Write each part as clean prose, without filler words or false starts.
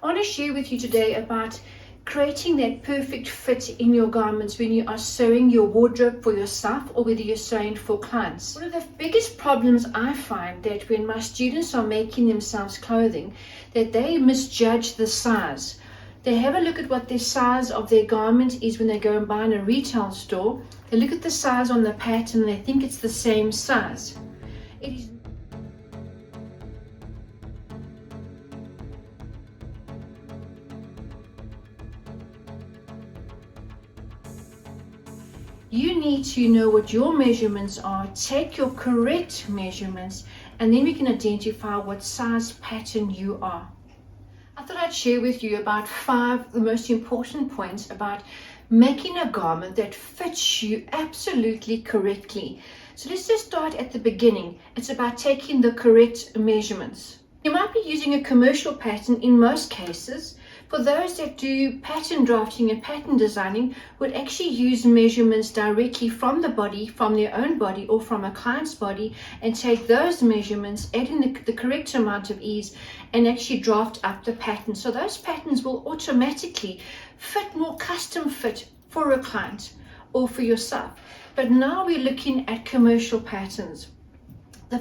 I want to share with you today about creating that perfect fit in your garments when you are sewing your wardrobe for yourself or whether you're sewing for clients. One of the biggest problems I find that when my students are making themselves clothing, that they misjudge the size. They have a look at what the size of their garment is when they go and buy in a retail store. They look at the size on the pattern and they think it's the same size. It is You need to know what your measurements are, take your correct measurements, and then we can identify what size pattern you are. I thought I'd share with you about 5 of the most important points about making a garment that fits you absolutely correctly. So let's just start at the beginning. It's about taking the correct measurements. You might be using a commercial pattern in most cases. For those that do pattern drafting and pattern designing, would actually use measurements directly from the body, from their own body or from a client's body, and take those measurements, add in the correct amount of ease, and actually draft up the pattern. So those patterns will automatically fit more custom fit for a client or for yourself. But now we're looking at commercial patterns.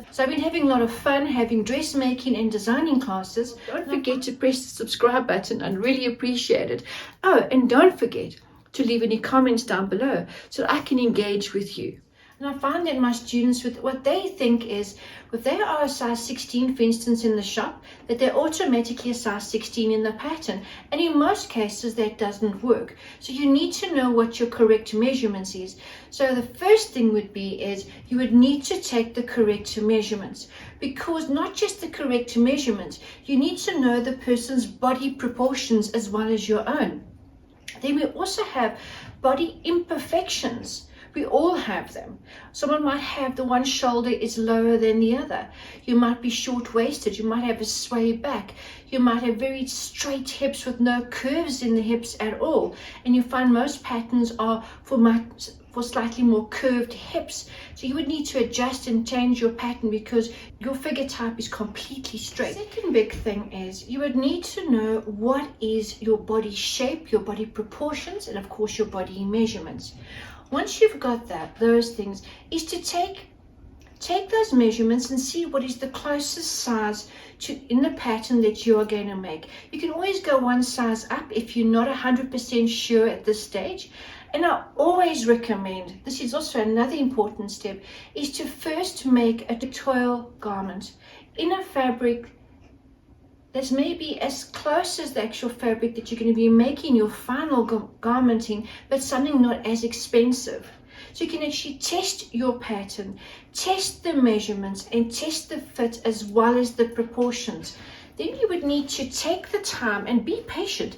So I've been having a lot of fun having dressmaking and designing classes. Don't forget to press the subscribe button. I'd really appreciate it. Oh, and don't forget to leave any comments down below so that I can engage with you. And I find that my students, with what they think is, if they are a size 16, for instance, in the shop, that they're automatically a size 16 in the pattern. And in most cases, that doesn't work. So you need to know what your correct measurements is. So the first thing would be is you would need to take the correct measurements, because not just the correct measurements, you need to know the person's body proportions as well as your own. Then we also have body imperfections. We all have them. Someone might have the one shoulder is lower than the other. You might be short-waisted. You might have a sway back. You might have very straight hips with no curves in the hips at all. And you find most patterns are for slightly more curved hips. So you would need to adjust and change your pattern because your figure type is completely straight. The second big thing is you would need to know what is your body shape, your body proportions, and of course your body measurements. Once you've got those things, is to take those measurements and see what is the closest size in the pattern that you are going to make. You can always go one size up if you're not 100% sure at this stage. And I always recommend, this is also another important step, is to first make a tutorial garment in a fabric that's maybe as close as the actual fabric that you're going to be making your final garment in, but something not as expensive. So you can actually test your pattern, test the measurements, and test the fit as well as the proportions. Then you would need to take the time and be patient.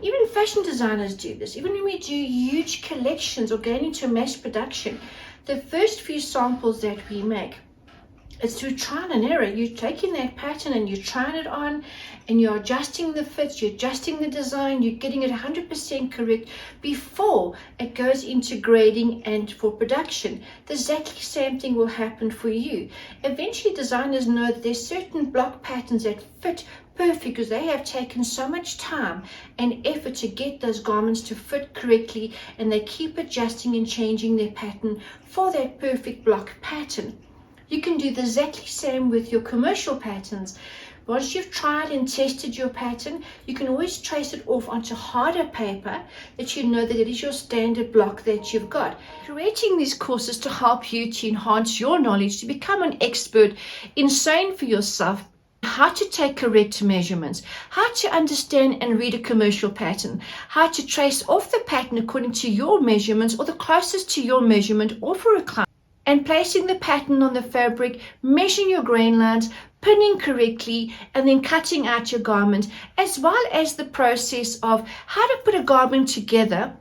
Even fashion designers do this. Even when we do huge collections or going into mass production, the first few samples that we make, it's through trial and error. You're taking that pattern and you're trying it on and you're adjusting the fits, you're adjusting the design, you're getting it 100% correct before it goes into grading and for production. The exactly same thing will happen for you. Eventually designers know that there's certain block patterns that fit perfect because they have taken so much time and effort to get those garments to fit correctly, and they keep adjusting and changing their pattern for that perfect block pattern. You can do the exactly same with your commercial patterns. Once you've tried and tested your pattern, you can always trace it off onto harder paper that you know that it is your standard block that you've got. Creating these courses to help you to enhance your knowledge, to become an expert in sewing for yourself, how to take correct measurements, how to understand and read a commercial pattern, how to trace off the pattern according to your measurements or the closest to your measurement or for a client, and placing the pattern on the fabric, measuring your grain lines, pinning correctly, and then cutting out your garment, as well as the process of how to put a garment together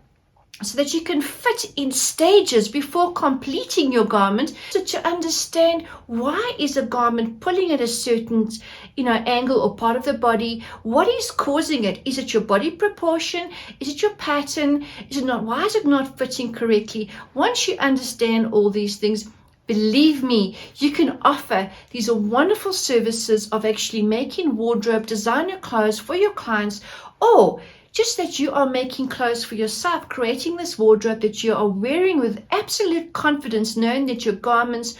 so that you can fit in stages before completing your garment, so to understand why is a garment pulling at a certain angle or part of the body, what is causing it. Is it your body proportion? Is it your pattern? Is it not? Why is it not fitting correctly? Once you understand all these things, Believe me, you can offer these wonderful services of actually making wardrobe, designer clothes for your clients, or just that you are making clothes for yourself, creating this wardrobe that you are wearing with absolute confidence, knowing that your garments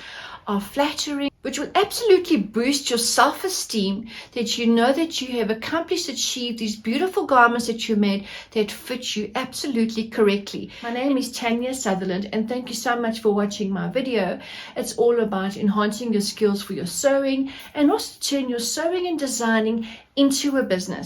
are flattering, which will absolutely boost your self-esteem, that you know that you have achieved these beautiful garments that you made that fit you absolutely correctly. My name is Tania Sutherland, and thank you so much for watching my video. It's all about enhancing your skills for your sewing and also turn your sewing and designing into a business.